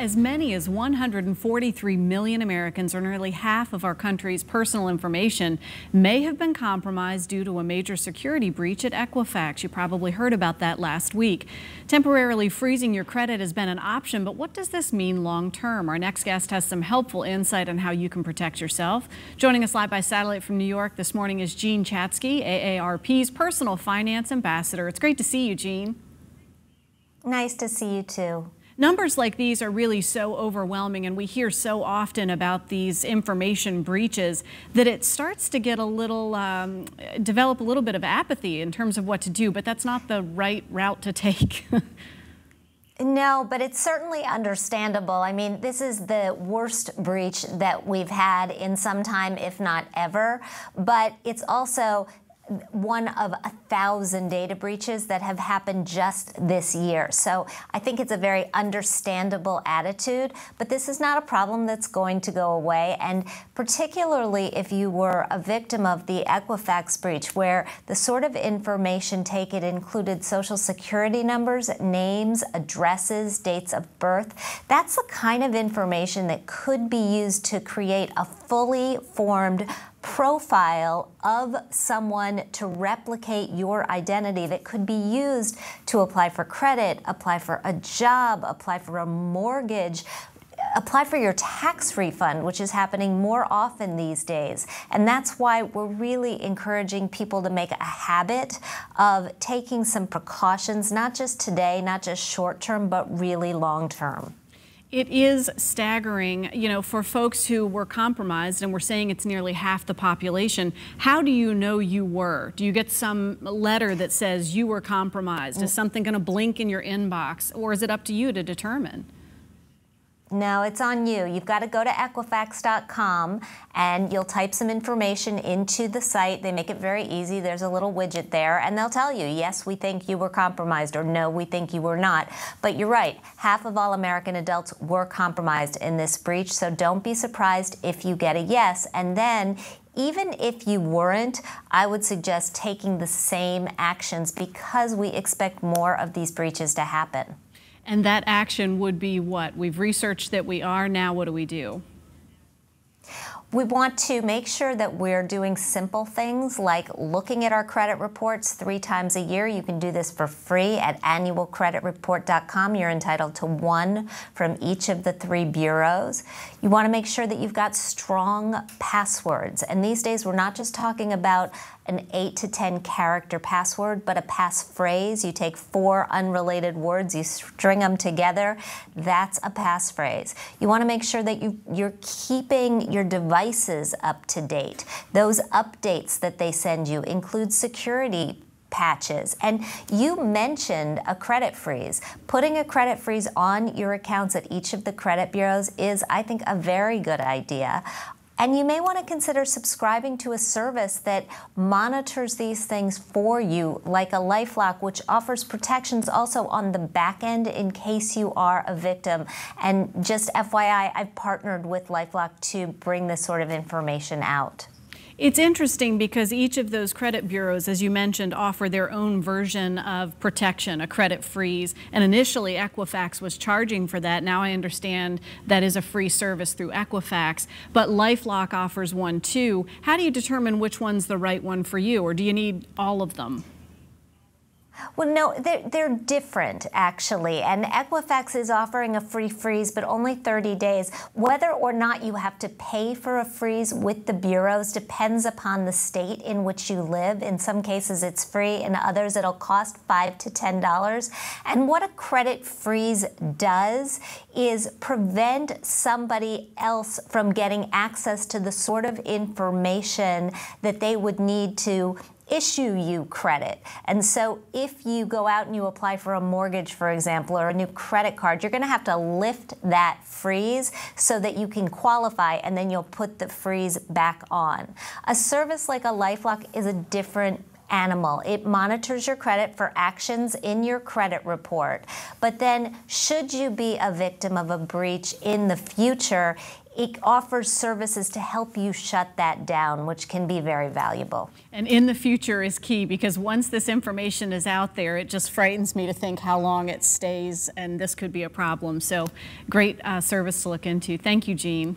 As many as 143 million Americans, or nearly half of our country's personal information, may have been compromised due to a major security breach at Equifax. You probably heard about that last week. Temporarily freezing your credit has been an option, but what does this mean long term? Our next guest has some helpful insight on how you can protect yourself. Joining us live by satellite from New York this morning is Jean Chatzky, AARP's personal finance ambassador. It's great to see you, Jean. Nice to see you too. Numbers like these are really so overwhelming, and we hear so often about these information breaches that it starts to get a little, develop a little bit of apathy in terms of what to do, but that's not the right route to take. No, but it's certainly understandable. I mean, this is the worst breach that we've had in some time, if not ever, but it's also one of 1,000 data breaches that have happened just this year. So I think it's a very understandable attitude, but this is not a problem that's going to go away. And particularly if you were a victim of the Equifax breach, where the sort of information taken included social security numbers, names, addresses, dates of birth, that's the kind of information that could be used to create a fully formed profile of someone to replicate your identity that could be used to apply for credit, apply for a job, apply for a mortgage, apply for your tax refund, which is happening more often these days. And that's why we're really encouraging people to make a habit of taking some precautions, not just today, not just short term, but really long term. It is staggering, you know, for folks who were compromised, and we're saying it's nearly half the population. How do you know you were? Do you get some letter that says you were compromised? Is something going to blink in your inbox, or is it up to you to determine? No, it's on you. You've got to go to Equifax.com and you'll type some information into the site. They make it very easy. There's a little widget there, and they'll tell you, yes, we think you were compromised, or no, we think you were not. But you're right, half of all American adults were compromised in this breach, so don't be surprised if you get a yes. And then, even if you weren't, I would suggest taking the same actions, because we expect more of these breaches to happen. And that action would be what? We've researched that we are. Now what do we do? We want to make sure that we're doing simple things like looking at our credit reports 3 times a year. You can do this for free at annualcreditreport.com. You're entitled to one from each of the 3 bureaus. You want to make sure that you've got strong passwords. And these days, we're not just talking about an 8 to 10 character password, but a passphrase. You take 4 unrelated words, you string them together. That's a passphrase. You want to make sure that you're keeping your devices up to date. Those updates that they send you include security patches. And you mentioned a credit freeze. Putting a credit freeze on your accounts at each of the credit bureaus is, I think, a very good idea. And you may want to consider subscribing to a service that monitors these things for you, like a LifeLock, which offers protections also on the back end in case you are a victim. And just FYI, I've partnered with LifeLock to bring this sort of information out. It's interesting because each of those credit bureaus, as you mentioned, offer their own version of protection, a credit freeze. And initially, Equifax was charging for that. Now I understand that is a free service through Equifax. But LifeLock offers one too. How do you determine which one's the right one for you, or do you need all of them? Well, no, they're different, actually. And Equifax is offering a free freeze, but only 30 days. Whether or not you have to pay for a freeze with the bureaus depends upon the state in which you live. In some cases, it's free. In others, it'll cost $5 to $10. And what a credit freeze does is prevent somebody else from getting access to the sort of information that they would need to issue you credit. And so if you go out and you apply for a mortgage, for example, or a new credit card, you're going to have to lift that freeze so that you can qualify, and then you'll put the freeze back on. A service like a LifeLock is a different Animal. It monitors your credit for actions in your credit report. But then, should you be a victim of a breach in the future, it offers services to help you shut that down, which can be very valuable. And in the future is key, because once this information is out there, it just frightens me to think how long it stays, and this could be a problem. So great service to look into. Thank you, Jean.